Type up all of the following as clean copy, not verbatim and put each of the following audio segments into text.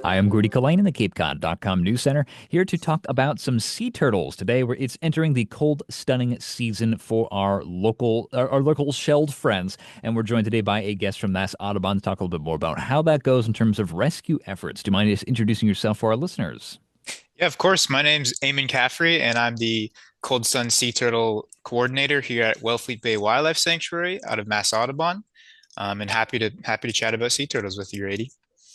I am Grudy Kalain in the CapeCod.com News Center, here to talk about some sea turtles. Today, it's entering the cold, stunning season for our local shelled friends, and we're joined today by a guest from Mass Audubon to talk a little bit more about how that goes in terms of rescue efforts. Do you mind just introducing yourself for our listeners? Yeah, of course. My name's Eamon Caffrey, and I'm the Cold Sun Sea Turtle Coordinator here at Wellfleet Bay Wildlife Sanctuary out of Mass Audubon. And happy to chat about sea turtles with you, Rady.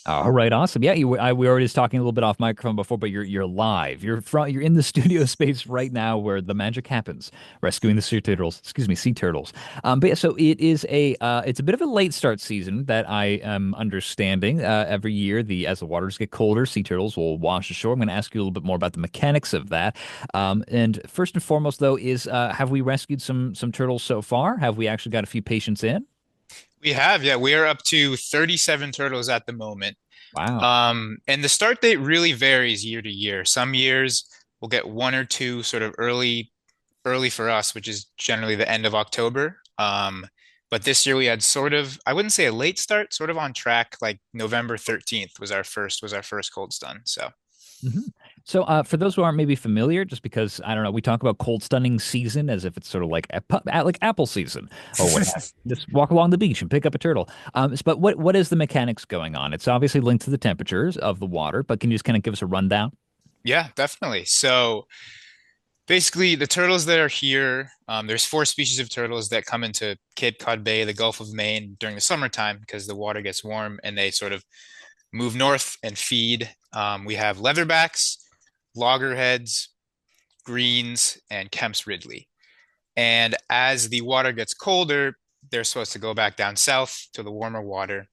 All right, awesome. Yeah, we were just talking a little bit off microphone before, but you're live. You're in the studio space right now where the magic happens, rescuing the sea turtles. Excuse me, sea turtles. But yeah, so it's a bit of a late start season that I am understanding. Every year, as the waters get colder, sea turtles will wash ashore. I'm going to ask you a little bit more about the mechanics of that. And first and foremost, though, is have we rescued some turtles so far? Have we actually got a few patients in? We have, yeah, we are up to 37 turtles at the moment. Wow. And the start date really varies year to year. Some years we'll get one or two sort of early for us, which is generally the end of October. But this year we had sort of, I wouldn't say a late start, sort of on track, like November 13th was our first cold stun. So hmm So, for those who aren't maybe familiar, just because I don't know, we talk about cold stunning season as if it's sort of like like apple season or what have you. Just walk along the beach and pick up a turtle. But what is the mechanics going on? It's obviously linked to the temperatures of the water, but can you just kind of give us a rundown? yeah, definitely. So basically, the turtles that are here, there's four species of turtles that come into Cape Cod Bay, the Gulf of Maine during the summertime because the water gets warm and they sort of move north and feed. We have leatherbacks, loggerheads, greens, and Kemp's Ridley. And as the water gets colder, they're supposed to go back down south to the warmer water.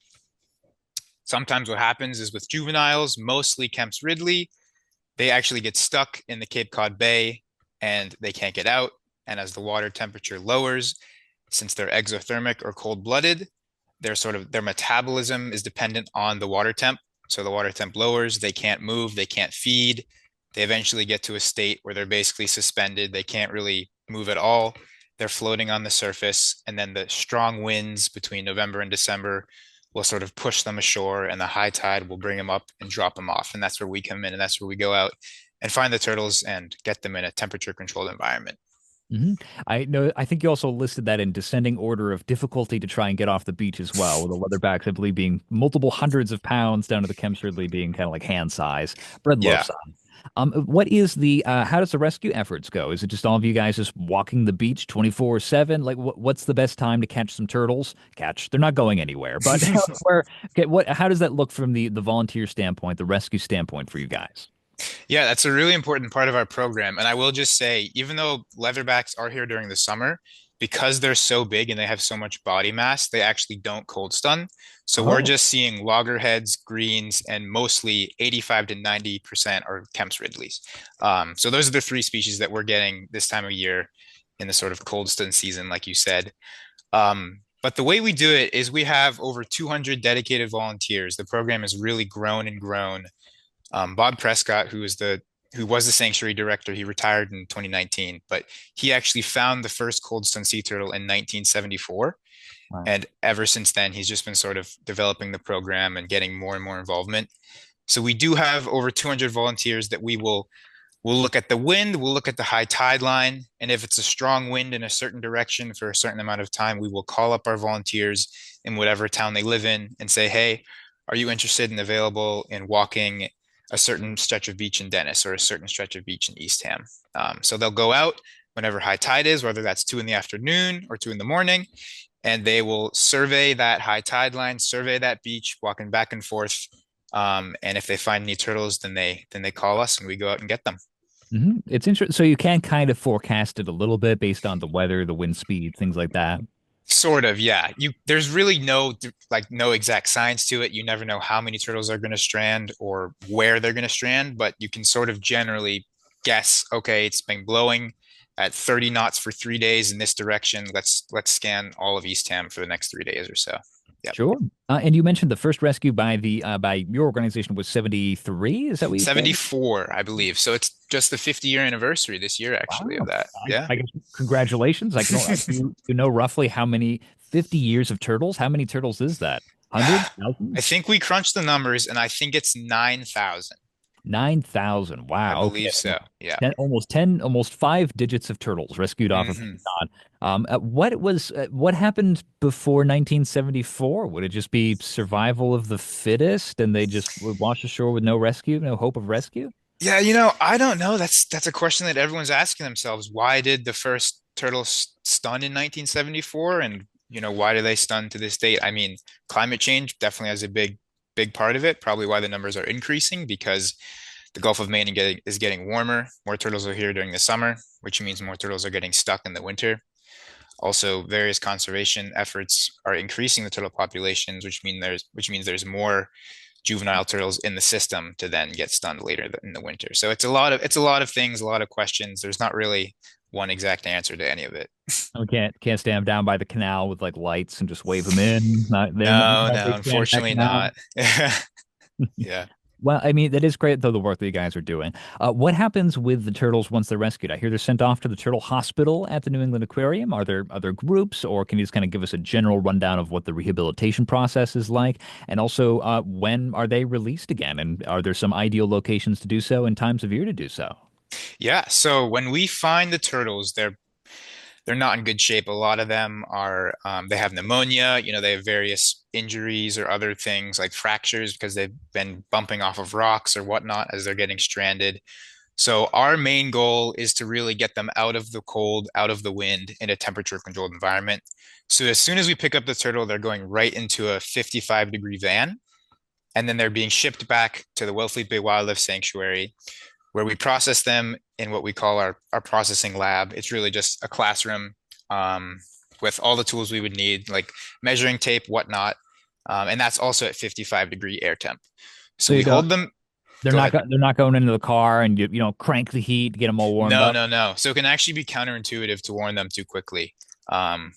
Sometimes what happens is with juveniles, mostly Kemp's Ridley, they actually get stuck in the Cape Cod Bay and they can't get out. And as the water temperature lowers, since they're exothermic or cold-blooded, their metabolism is dependent on the water temp. So the water temp lowers, they can't move, they can't feed. They eventually get to a state where they're basically suspended. They can't really move at all. They're floating on the surface. And then the strong winds between November and December will sort of push them ashore, and the high tide will bring them up and drop them off. And that's where we come in, and that's where we go out and find the turtles and get them in a temperature controlled environment. hmm I know. I think you also listed that in descending order of difficulty to try and get off the beach as well, with the leatherbacks, I believe, being multiple hundreds of pounds down to the Kempsridley being kind of like hand size, bread loaf Yeah. size. What is how does the rescue efforts go? Is it just all of you guys just walking the beach 24/7? Like what's the best time to catch some turtles? They're not going anywhere, but how does that look from the volunteer standpoint, the rescue standpoint for you guys? Yeah, that's a really important part of our program. And I will just say, even though leatherbacks are here during the summer, because they're so big and they have so much body mass, they actually don't cold stun. So we're Oh, just seeing loggerheads, greens, and mostly 85 to 90% are Kemp's Ridleys. So those are the three species that we're getting this time of year in the sort of cold stun season, like you said. But the way we do it is we have over 200 dedicated volunteers. The program has really grown and grown. Bob Prescott, who was the sanctuary director, he retired in 2019, but he actually found the first cold stone sea turtle in 1974. wow. And ever since then, he's just been sort of developing the program and getting more and more involvement. So we do have over 200 volunteers that we'll look at the wind, we'll look at the high tide line, and if it's a strong wind in a certain direction for a certain amount of time, we will call up our volunteers in whatever town they live in and say, "Hey, are you interested and available in walking a certain stretch of beach in Dennis or a certain stretch of beach in Eastham?" So they'll go out whenever high tide is, whether that's 2 in the afternoon or 2 in the morning, and they will survey that high tide line, survey that beach, walking back and forth. And if they find any turtles, then they call us and we go out and get them. It's interesting. So you can kind of forecast it a little bit based on the weather, the wind speed, things like that. Sort of, yeah. There's really no exact science to it. You never know how many turtles are going to strand or where they're going to strand, but you can sort of generally guess, okay, it's been blowing at 30 knots for 3 days in this direction. Let's scan all of East Ham for the next 3 days or so. Yep. Sure. And you mentioned the first rescue by your organization was 73. Is that what you said? 74, I believe. So it's just the 50-year anniversary this year, actually, of Wow. that. Yeah. I guess congratulations. You know roughly how many 50 years of turtles? How many turtles is that? Hundred I thousand? think we crunched the numbers, and I think it's 9,000. 9,000. I Wow. Okay. believe so. Yeah. 10, almost five digits of turtles rescued off of Hmm. Cape Cod. What happened before 1974? Would it just be survival of the fittest and they just would wash ashore with no rescue, no hope of rescue? Yeah, I don't know. That's a question that everyone's asking themselves. Why did the first turtles stun in 1974? And, why do they stun to this date? I mean, climate change definitely has a big part of it. Probably why the numbers are increasing because the Gulf of Maine is getting warmer. More turtles are here during the summer, which means more turtles are getting stuck in the winter. Also, various conservation efforts are increasing the turtle populations, which means there's more juvenile turtles in the system to then get stunned later in the winter. So it's a lot of things, a lot of questions. There's not really one exact answer to any of it. We can't stand them down by the canal with like lights and just wave them in. Not No, a no, big fan of that unfortunately canal. not. Yeah. Well, I mean, that is great though, the work that you guys are doing. What happens with the turtles once they're rescued? I hear they're sent off to the turtle hospital at the New England Aquarium. Are there other groups, or can you just kind of give us a general rundown of what the rehabilitation process is like? And also, when are they released again? And are there some ideal locations to do so and times of year to do so? Yeah. So when we find the turtles, they're not in good shape. A lot of them are they have pneumonia, they have various injuries or other things like fractures because they've been bumping off of rocks or whatnot as they're getting stranded. So our main goal is to really get them out of the cold, out of the wind in a temperature controlled environment. So as soon as we pick up the turtle, they're going right into a 55-degree van, and then they're being shipped back to the Wellfleet Bay Wildlife Sanctuary, where we process them in what we call our processing lab. It's really just a classroom um, with all the tools we would need, like measuring tape, whatnot. And that's also at 55-degree air temp. So So you we don't, hold them. Go ahead. they're not going into the car and you crank the heat, get them all warmed No, up. no, no. So it can actually be counterintuitive to warn them too quickly,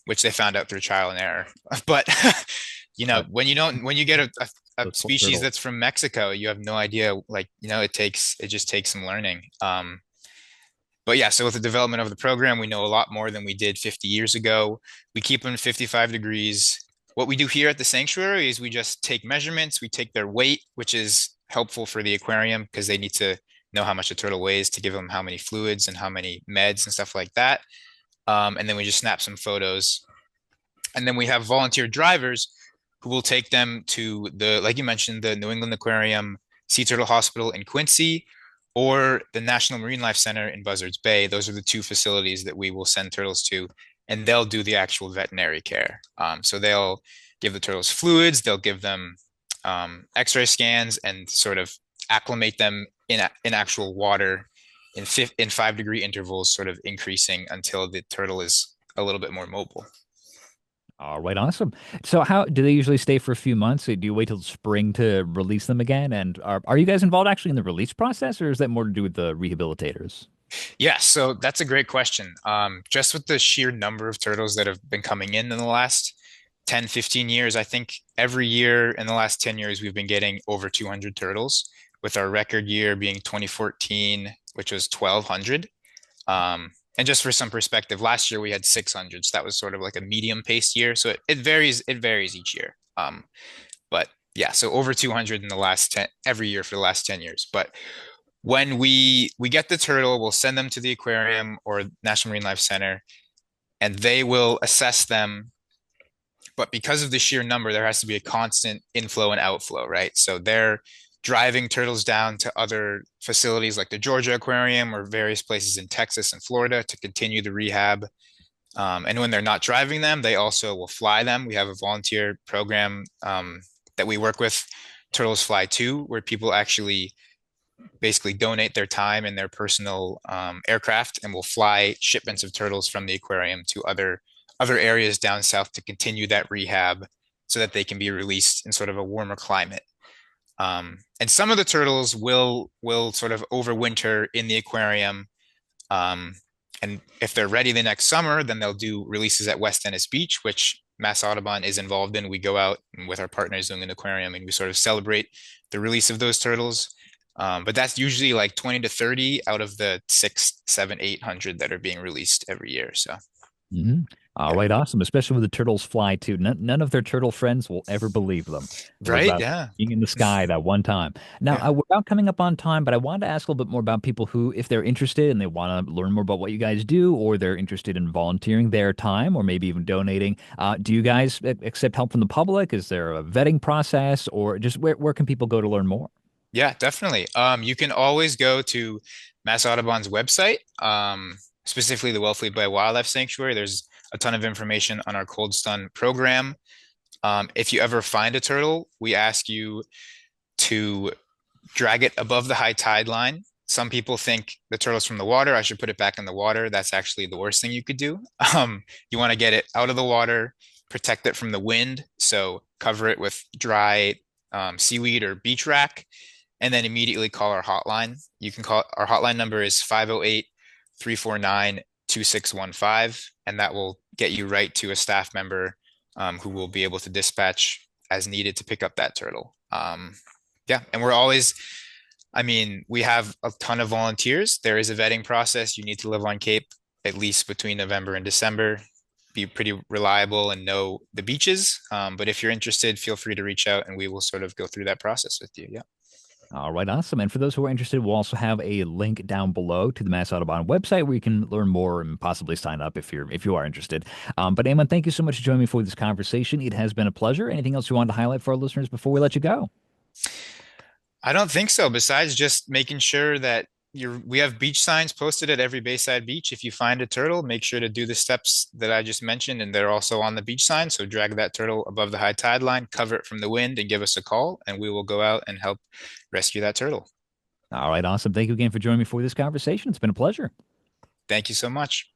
which they found out through trial and error. But But when you get a those poor species turtles. that's from Mexico, you have no idea. Like, it just takes some learning. But yeah, so with the development of the program, we know a lot more than we did 50 years ago. We keep them 55 degrees. What we do here at the sanctuary is we just take measurements, we take their weight, which is helpful for the aquarium because they need to know how much a turtle weighs to give them how many fluids and how many meds and stuff like that. And then we just snap some photos. And then we have volunteer drivers who will take them to like you mentioned, the New England Aquarium, Sea Turtle Hospital in Quincy, or the National Marine Life Center in Buzzards Bay. Those are the two facilities that we will send turtles to, and they'll do the actual veterinary care. So they'll give the turtles fluids, they'll give them X-ray scans, and sort of acclimate them in actual water in 5-degree intervals, sort of increasing until the turtle is a little bit more mobile. All right, awesome. So how do they usually stay for a few months? Do you wait till spring to release them again? And are you guys involved actually in the release process, or is that more to do with the rehabilitators? Yeah, so that's a great question. Just with the sheer number of turtles that have been coming in the last 10, 15 years, I think every year in the last 10 years, we've been getting over 200 turtles, with our record year being 2014, which was 1,200. And just for some perspective, last year we had 600, so that was sort of like a medium paced year. So it varies each year. But yeah, so over 200 in the last 10 every year for the last 10 years. But when we get the turtle, we'll send them to the aquarium or National Marine Life Center, and they will assess them. But because of the sheer number, there has to be a constant inflow and outflow, right? So they're driving turtles down to other facilities like the Georgia Aquarium or various places in Texas and Florida to continue the rehab. And when they're not driving them, they also will fly them. We have a volunteer program that we work with, Turtles Fly 2, where people actually basically donate their time and their personal aircraft and will fly shipments of turtles from the aquarium to other areas down south to continue that rehab so that they can be released in sort of a warmer climate. And some of the turtles will sort of overwinter in the aquarium. Um, and if they're ready the next summer, then they'll do releases at West Ennis Beach, which Mass Audubon is involved in. We go out with our partners doing an aquarium and we sort of celebrate the release of those turtles. But that's usually like 20 to 30 out of the 6, 7, 800 that are being released every year. So Hmm. All Yeah. right, awesome. Especially when the turtles fly too. None of their turtle friends will ever believe them. It was Right? about Yeah. being in the sky that one time. Now, Yeah. we're about coming up on time, but I wanted to ask a little bit more about people who, if they're interested and they want to learn more about what you guys do, or they're interested in volunteering their time, or maybe even donating. Do you guys accept help from the public? Is there a vetting process, or just where can people go to learn more? Yeah, definitely. You can always go to Mass Audubon's website, specifically the Wellfleet Bay Wildlife Sanctuary. There's a ton of information on our Cold Stun program. If you ever find a turtle, we ask you to drag it above the high tide line. Some people think the turtle's from the water. I should put it back in the water. That's actually the worst thing you could do. You want to get it out of the water, protect it from the wind. So cover it with dry seaweed or beach rack, and then immediately call our hotline. You can call our hotline number is 508 349 2615, and that will get you right to a staff member who will be able to dispatch as needed to pick up that turtle. Yeah, and we're always, I mean, we have a ton of volunteers. There is a vetting process. You need to live on Cape at least between November and December, be pretty reliable and know the beaches. But if you're interested, feel free to reach out and we will sort of go through that process with you. Yeah. All right, awesome. And for those who are interested, we'll also have a link down below to the Mass Audubon website where you can learn more and possibly sign up if you are interested. But Eamon, thank you so much for joining me for this conversation. It has been a pleasure. Anything else you wanted to highlight for our listeners before we let you go? I don't think so. Besides just making sure that we have beach signs posted at every bayside beach. If you find a turtle, make sure to do the steps that I just mentioned, and they're also on the beach sign. So drag that turtle above the high tide line, cover it from the wind, and give us a call, and we will go out and help rescue that turtle. All right, awesome. Thank you again for joining me for this conversation. It's been a pleasure. Thank you so much.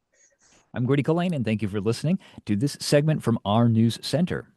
I'm Grady Colleen, and thank you for listening to this segment from our news center.